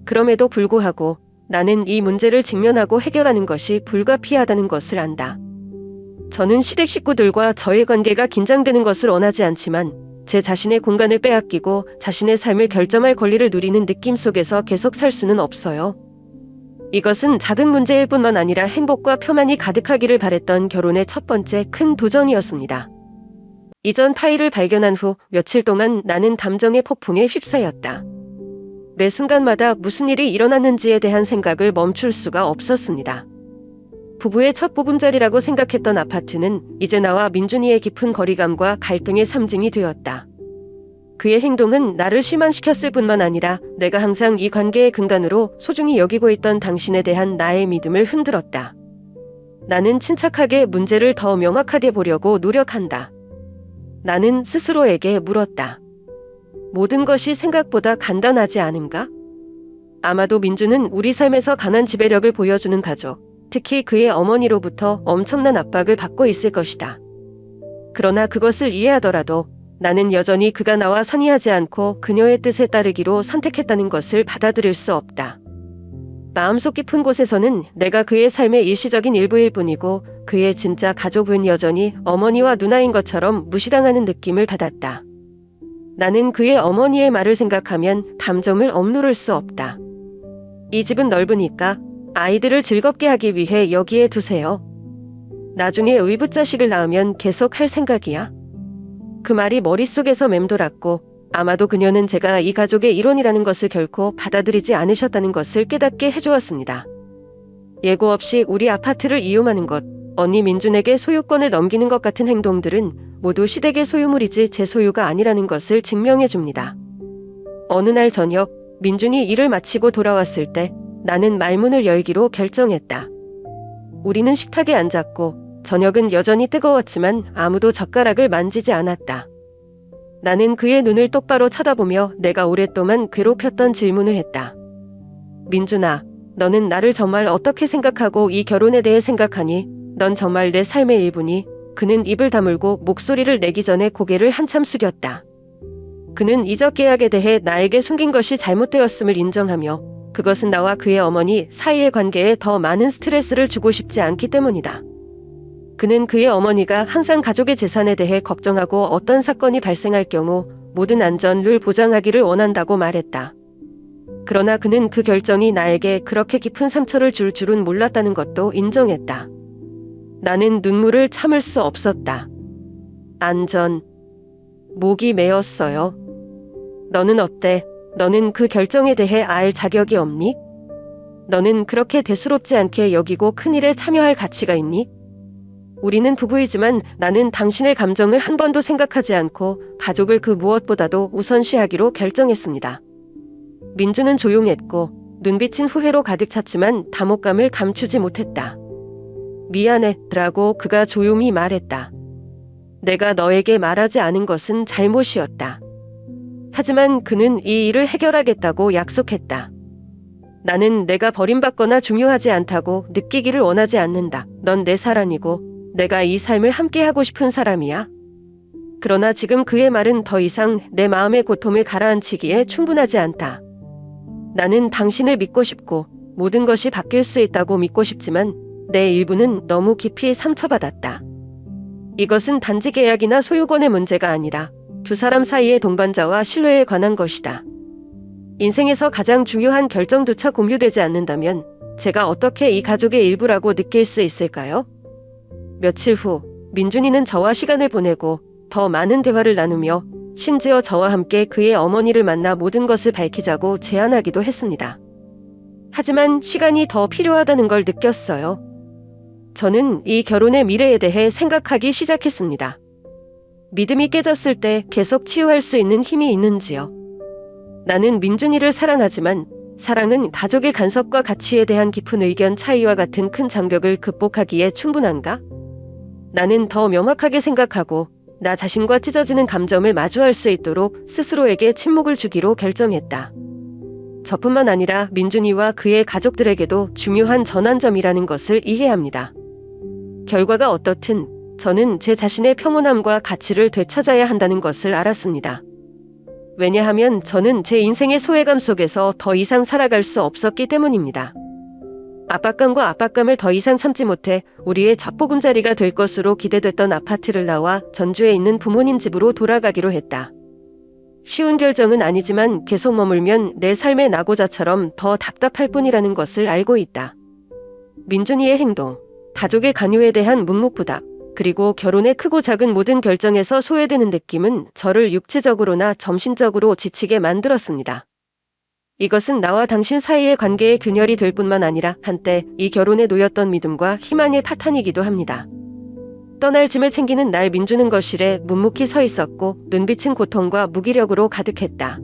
그럼에도 불구하고 나는 이 문제를 직면하고 해결하는 것이 불가피하다는 것을 안다. 저는 시댁 식구들과 저의 관계가 긴장되는 것을 원하지 않지만 제 자신의 공간을 빼앗기고 자신의 삶을 결정할 권리를 누리는 느낌 속에서 계속 살 수는 없어요. 이것은 작은 문제일 뿐만 아니라 행복과 평안이 가득하기를 바랬던 결혼의 첫 번째 큰 도전이었습니다. 이전 파일을 발견한 후 며칠 동안 나는 감정의 폭풍에 휩싸였다. 매 순간마다 무슨 일이 일어났는지에 대한 생각을 멈출 수가 없었습니다. 부부의 첫 보금자리라고 생각했던 아파트는 이제 나와 민준이의 깊은 거리감과 갈등의 상징이 되었다. 그의 행동은 나를 실망시켰을 뿐만 아니라 내가 항상 이 관계의 근간으로 소중히 여기고 있던 당신에 대한 나의 믿음을 흔들었다. 나는 침착하게 문제를 더 명확하게 보려고 노력한다. 나는 스스로에게 물었다. 모든 것이 생각보다 간단하지 않은가? 아마도 민주는 우리 삶에서 강한 지배력을 보여주는 가족, 특히 그의 어머니로부터 엄청난 압박을 받고 있을 것이다. 그러나 그것을 이해하더라도 나는 여전히 그가 나와 상의하지 않고 그녀의 뜻에 따르기로 선택했다는 것을 받아들일 수 없다. 마음속 깊은 곳에서는 내가 그의 삶의 일시적인 일부일 뿐이고 그의 진짜 가족은 여전히 어머니와 누나인 것처럼 무시당하는 느낌을 받았다. 나는 그의 어머니의 말을 생각하면 감정을 억누를 수 없다. 이 집은 넓으니까 아이들을 즐겁게 하기 위해 여기에 두세요. 나중에 의붓자식을 낳으면 계속 할 생각이야. 그 말이 머릿속에서 맴돌았고 아마도 그녀는 제가 이 가족의 일원이라는 것을 결코 받아들이지 않으셨다는 것을 깨닫게 해주었습니다. 예고 없이 우리 아파트를 이용하는 것, 언니 민준에게 소유권을 넘기는 것 같은 행동들은 모두 시댁의 소유물이지 제 소유가 아니라는 것을 증명해 줍니다. 어느 날 저녁 민준이 일을 마치고 돌아왔을 때 나는 말문을 열기로 결정했다. 우리는 식탁에 앉았고 저녁은 여전히 뜨거웠지만 아무도 젓가락을 만지지 않았다. 나는 그의 눈을 똑바로 쳐다보며 내가 오랫동안 괴롭혔던 질문을 했다. 민준아, 너는 나를 정말 어떻게 생각하고 이 결혼에 대해 생각하니? 넌 정말 내 삶의 일부니? 그는 입을 다물고 목소리를 내기 전에 고개를 한참 숙였다. 그는 이적 계약에 대해 나에게 숨긴 것이 잘못되었음을 인정하며 그것은 나와 그의 어머니 사이의 관계에 더 많은 스트레스를 주고 싶지 않기 때문이다. 그는 그의 어머니가 항상 가족의 재산에 대해 걱정하고 어떤 사건이 발생할 경우 모든 안전을 보장하기를 원한다고 말했다. 그러나 그는 그 결정이 나에게 그렇게 깊은 상처를 줄 줄은 몰랐다는 것도 인정했다. 나는 눈물을 참을 수 없었다. 안전. 목이 메었어요. 너는 어때? 너는 그 결정에 대해 알 자격이 없니? 너는 그렇게 대수롭지 않게 여기고 큰일에 참여할 가치가 있니? 우리는 부부이지만 나는 당신의 감정을 한 번도 생각하지 않고 가족을 그 무엇보다도 우선시하기로 결정했습니다. 민주는 조용했고 눈빛은 후회로 가득 찼지만 담혹감을 감추지 못했다. 미안해, 라고 그가 조용히 말했다. 내가 너에게 말하지 않은 것은 잘못이었다. 하지만 그는 이 일을 해결하겠다고 약속했다. 나는 내가 버림받거나 중요하지 않다고 느끼기를 원하지 않는다. 넌 내 사랑이고 내가 이 삶을 함께하고 싶은 사람이야. 그러나 지금 그의 말은 더 이상 내 마음의 고통을 가라앉히기에 충분하지 않다. 나는 당신을 믿고 싶고 모든 것이 바뀔 수 있다고 믿고 싶지만 내 일부는 너무 깊이 상처받았다. 이것은 단지 계약이나 소유권의 문제가 아니라 두 사람 사이의 동반자와 신뢰에 관한 것이다. 인생에서 가장 중요한 결정조차 공유되지 않는다면 제가 어떻게 이 가족의 일부라고 느낄 수 있을까요? 며칠 후 민준이는 저와 시간을 보내고 더 많은 대화를 나누며 심지어 저와 함께 그의 어머니를 만나 모든 것을 밝히자고 제안하기도 했습니다. 하지만 시간이 더 필요하다는 걸 느꼈어요. 저는 이 결혼의 미래에 대해 생각하기 시작했습니다. 믿음이 깨졌을 때 계속 치유할 수 있는 힘이 있는지요? 나는 민준이를 사랑하지만 사랑은 가족의 간섭과 가치에 대한 깊은 의견 차이와 같은 큰 장벽을 극복하기에 충분한가? 나는 더 명확하게 생각하고 나 자신과 찢어지는 감정을 마주할 수 있도록 스스로에게 침묵을 주기로 결정했다. 저뿐만 아니라 민준이와 그의 가족들에게도 중요한 전환점이라는 것을 이해합니다. 결과가 어떻든 저는 제 자신의 평온함과 가치를 되찾아야 한다는 것을 알았습니다. 왜냐하면 저는 제 인생의 소외감 속에서 더 이상 살아갈 수 없었기 때문입니다. 압박감과 압박감을 더 이상 참지 못해 우리의 첫 보금자리가 될 것으로 기대됐던 아파트를 나와 전주에 있는 부모님 집으로 돌아가기로 했다. 쉬운 결정은 아니지만 계속 머물면 내 삶의 낙오자처럼 더 답답할 뿐이라는 것을 알고 있다. 민준이의 행동, 가족의 간요에 대한 묵묵부답, 그리고 결혼의 크고 작은 모든 결정에서 소외되는 느낌은 저를 육체적으로나 정신적으로 지치게 만들었습니다. 이것은 나와 당신 사이의 관계의 균열이 될 뿐만 아니라 한때 이 결혼에 놓였던 믿음과 희망의 파탄이기도 합니다. 떠날 짐을 챙기는 날 민준은 거실에 묵묵히 서 있었고 눈빛은 고통과 무기력으로 가득했다.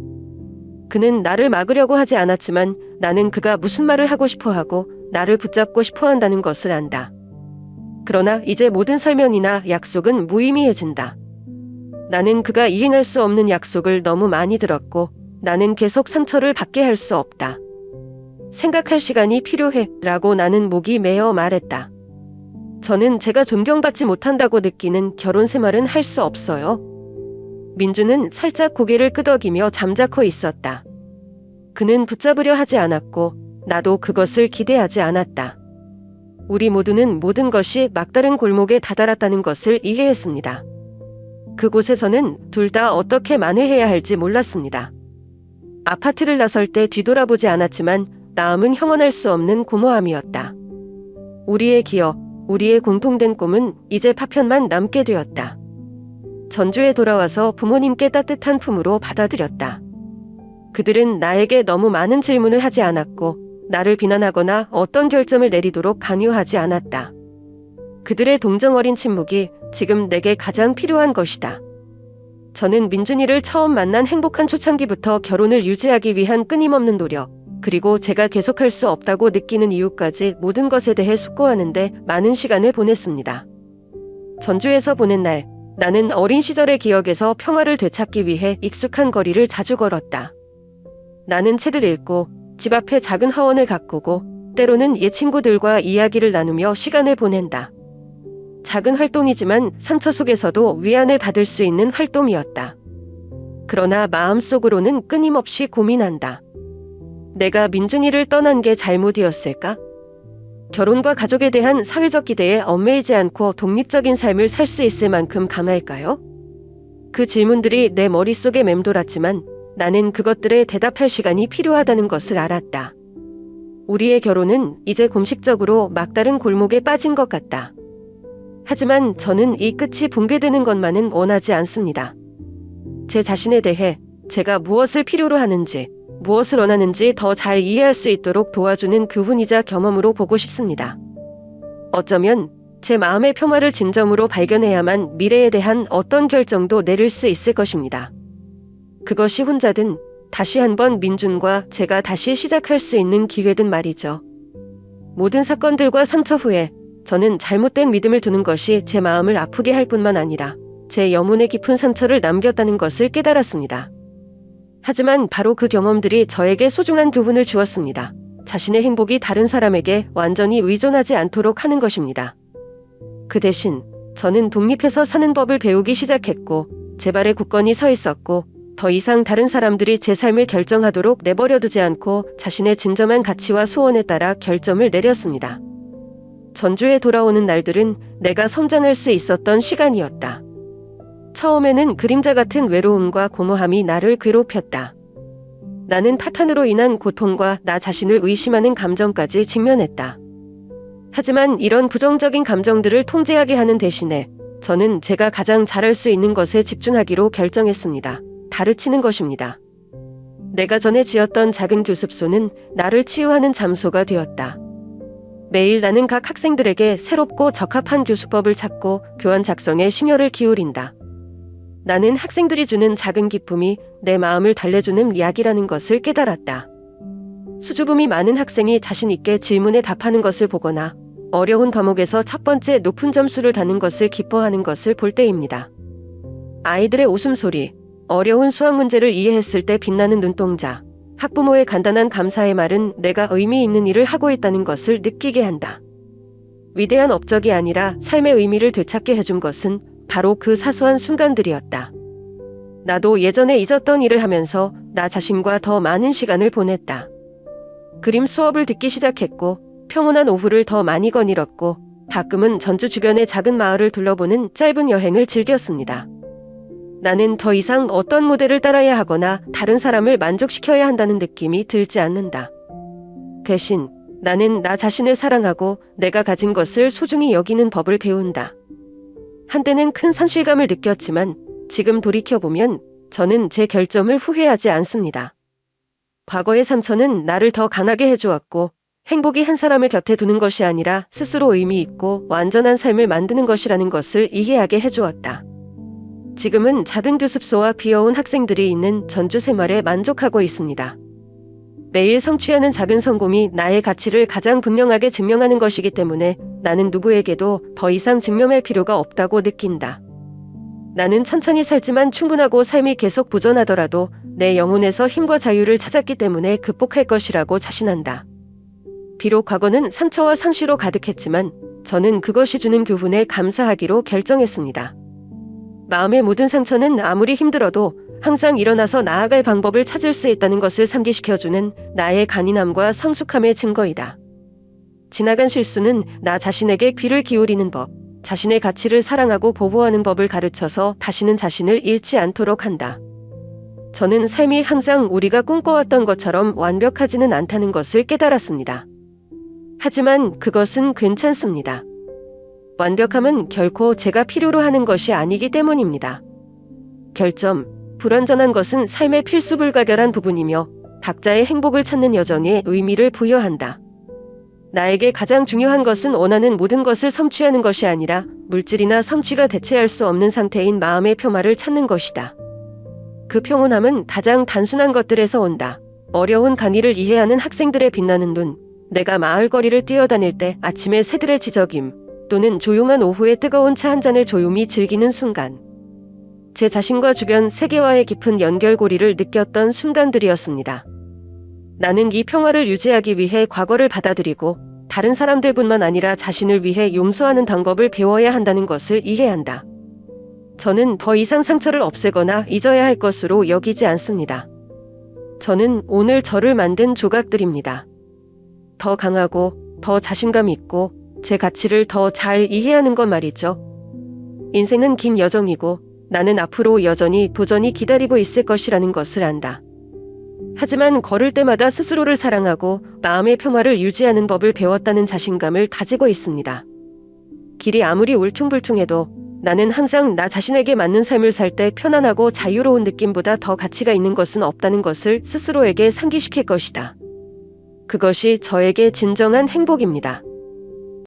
그는 나를 막으려고 하지 않았지만 나는 그가 무슨 말을 하고 싶어 하고 나를 붙잡고 싶어 한다는 것을 안다. 그러나 이제 모든 설명이나 약속은 무의미해진다. 나는 그가 이행할 수 없는 약속을 너무 많이 들었고 나는 계속 상처를 받게 할 수 없다. 생각할 시간이 필요해 라고 나는 목이 메어 말했다. 저는 제가 존경받지 못한다고 느끼는 결혼 생활은 할 수 없어요. 민주는 살짝 고개를 끄덕이며 잠자코 있었다. 그는 붙잡으려 하지 않았고 나도 그것을 기대하지 않았다. 우리 모두는 모든 것이 막다른 골목에 다다랐다는 것을 이해했습니다. 그곳에서는 둘 다 어떻게 만회해야 할지 몰랐습니다. 아파트를 나설 때 뒤돌아보지 않았지만 나음은 형언할 수 없는 고모함이었다. 우리의 기억, 우리의 공통된 꿈은 이제 파편만 남게 되었다. 전주에 돌아와서 부모님께 따뜻한 품으로 받아들였다. 그들은 나에게 너무 많은 질문을 하지 않았고 나를 비난하거나 어떤 결정을 내리도록 강요하지 않았다. 그들의 동정 어린 침묵이 지금 내게 가장 필요한 것이다. 저는 민준이를 처음 만난 행복한 초창기부터 결혼을 유지하기 위한 끊임없는 노력, 그리고 제가 계속할 수 없다고 느끼는 이유까지 모든 것에 대해 숙고하는데 많은 시간을 보냈습니다. 전주에서 보낸 날, 나는 어린 시절의 기억에서 평화를 되찾기 위해 익숙한 거리를 자주 걸었다. 나는 책을 읽고 집 앞에 작은 화원을 가꾸고 때로는 옛 친구들과 이야기를 나누며 시간을 보낸다. 작은 활동이지만 상처 속에서도 위안을 받을 수 있는 활동이었다. 그러나 마음속으로는 끊임없이 고민한다. 내가 민준이를 떠난 게 잘못이었을까? 결혼과 가족에 대한 사회적 기대에 얽매이지 않고 독립적인 삶을 살 수 있을 만큼 강할까요? 그 질문들이 내 머릿속에 맴돌았지만 나는 그것들에 대답할 시간이 필요하다는 것을 알았다. 우리의 결혼은 이제 공식적으로 막다른 골목에 빠진 것 같다. 하지만 저는 이 끝이 붕괴되는 것만은 원하지 않습니다. 제 자신에 대해 제가 무엇을 필요로 하는지, 무엇을 원하는지 더 잘 이해할 수 있도록 도와주는 교훈이자 경험으로 보고 싶습니다. 어쩌면 제 마음의 평화를 진정으로 발견해야만 미래에 대한 어떤 결정도 내릴 수 있을 것입니다. 그것이 혼자든 다시 한번 민준과 제가 다시 시작할 수 있는 기회든 말이죠. 모든 사건들과 상처 후에 저는 잘못된 믿음을 두는 것이 제 마음을 아프게 할 뿐만 아니라 제 영혼의 깊은 상처를 남겼다는 것을 깨달았습니다. 하지만 바로 그 경험들이 저에게 소중한 교훈을 주었습니다. 자신의 행복이 다른 사람에게 완전히 의존하지 않도록 하는 것입니다. 그 대신 저는 독립해서 사는 법을 배우기 시작했고 제 발에 굳건히 서 있었고 더 이상 다른 사람들이 제 삶을 결정하도록 내버려두지 않고 자신의 진정한 가치와 소원에 따라 결정을 내렸습니다. 전주에 돌아오는 날들은 내가 성장할 수 있었던 시간이었다. 처음에는 그림자 같은 외로움과 공허함이 나를 괴롭혔다. 나는 파탄으로 인한 고통과 나 자신을 의심하는 감정까지 직면했다. 하지만 이런 부정적인 감정들을 통제하게 하는 대신에 저는 제가 가장 잘할 수 있는 것에 집중하기로 결정했습니다. 가르치는 것입니다. 내가 전에 지었던 작은 교습소는 나를 치유하는 장소가 되었다. 매일 나는 각 학생들에게 새롭고 적합한 교수법을 찾고 교환 작성에 심혈을 기울인다. 나는 학생들이 주는 작은 기쁨이 내 마음을 달래주는 약이라는 것을 깨달았다. 수줍음이 많은 학생이 자신 있게 질문에 답하는 것을 보거나 어려운 과목에서 첫 번째 높은 점수를 받는 것을 기뻐하는 것을 볼 때입니다. 아이들의 웃음소리, 어려운 수학 문제를 이해했을 때 빛나는 눈동자, 학부모의 간단한 감사의 말은 내가 의미 있는 일을 하고 있다는 것을 느끼게 한다. 위대한 업적이 아니라 삶의 의미를 되찾게 해준 것은 바로 그 사소한 순간들이었다. 나도 예전에 잊었던 일을 하면서 나 자신과 더 많은 시간을 보냈다. 그림 수업을 듣기 시작했고 평온한 오후를 더 많이 거닐었고 가끔은 전주 주변의 작은 마을을 둘러보는 짧은 여행을 즐겼습니다. 나는 더 이상 어떤 모델을 따라야 하거나 다른 사람을 만족시켜야 한다는 느낌이 들지 않는다. 대신 나는 나 자신을 사랑하고 내가 가진 것을 소중히 여기는 법을 배운다. 한때는 큰 상실감을 느꼈지만 지금 돌이켜보면 저는 제 결정을 후회하지 않습니다. 과거의 상처는 나를 더 강하게 해주었고 행복이 한 사람을 곁에 두는 것이 아니라 스스로 의미 있고 완전한 삶을 만드는 것이라는 것을 이해하게 해주었다. 지금은 작은 교습소와 귀여운 학생들이 있는 전주 생활에 만족하고 있습니다. 매일 성취하는 작은 성공이 나의 가치를 가장 분명하게 증명하는 것이기 때문에 나는 누구에게도 더 이상 증명할 필요가 없다고 느낀다. 나는 천천히 살지만 충분하고 삶이 계속 보존하더라도 내 영혼에서 힘과 자유를 찾았기 때문에 극복할 것이라고 자신한다. 비록 과거는 상처와 상실로 가득했지만 저는 그것이 주는 교훈에 감사하기로 결정했습니다. 마음의 모든 상처는 아무리 힘들어도 항상 일어나서 나아갈 방법을 찾을 수 있다는 것을 상기시켜주는 나의 간인함과 성숙함의 증거이다. 지나간 실수는 나 자신에게 귀를 기울이는 법, 자신의 가치를 사랑하고 보호하는 법을 가르쳐서 다시는 자신을 잃지 않도록 한다. 저는 삶이 항상 우리가 꿈꿔왔던 것처럼 완벽하지는 않다는 것을 깨달았습니다. 하지만 그것은 괜찮습니다. 완벽함은 결코 제가 필요로 하는 것이 아니기 때문입니다. 결점, 불완전한 것은 삶의 필수 불가결한 부분이며 각자의 행복을 찾는 여정에 의미를 부여한다. 나에게 가장 중요한 것은 원하는 모든 것을 성취하는 것이 아니라 물질이나 성취가 대체할 수 없는 상태인 마음의 평화를 찾는 것이다. 그 평온함은 가장 단순한 것들에서 온다. 어려운 강의를 이해하는 학생들의 빛나는 눈, 내가 마을 거리를 뛰어다닐 때 아침의 새들의 지저김, 또는 조용한 오후에 뜨거운 차 한 잔을 조용히 즐기는 순간. 제 자신과 주변 세계와의 깊은 연결고리를 느꼈던 순간들이었습니다. 나는 이 평화를 유지하기 위해 과거를 받아들이고 다른 사람들뿐만 아니라 자신을 위해 용서하는 방법을 배워야 한다는 것을 이해한다. 저는 더 이상 상처를 없애거나 잊어야 할 것으로 여기지 않습니다. 저는 오늘 저를 만든 조각들입니다. 더 강하고 더 자신감 있고 제 가치를 더 잘 이해하는 것 말이죠. 인생은 긴 여정이고 나는 앞으로 여전히 도전이 기다리고 있을 것이라는 것을 안다. 하지만 걸을 때마다 스스로를 사랑하고 마음의 평화를 유지하는 법을 배웠다는 자신감을 가지고 있습니다. 길이 아무리 울퉁불퉁해도 나는 항상 나 자신에게 맞는 삶을 살 때 편안하고 자유로운 느낌보다 더 가치가 있는 것은 없다는 것을 스스로에게 상기시킬 것이다. 그것이 저에게 진정한 행복입니다.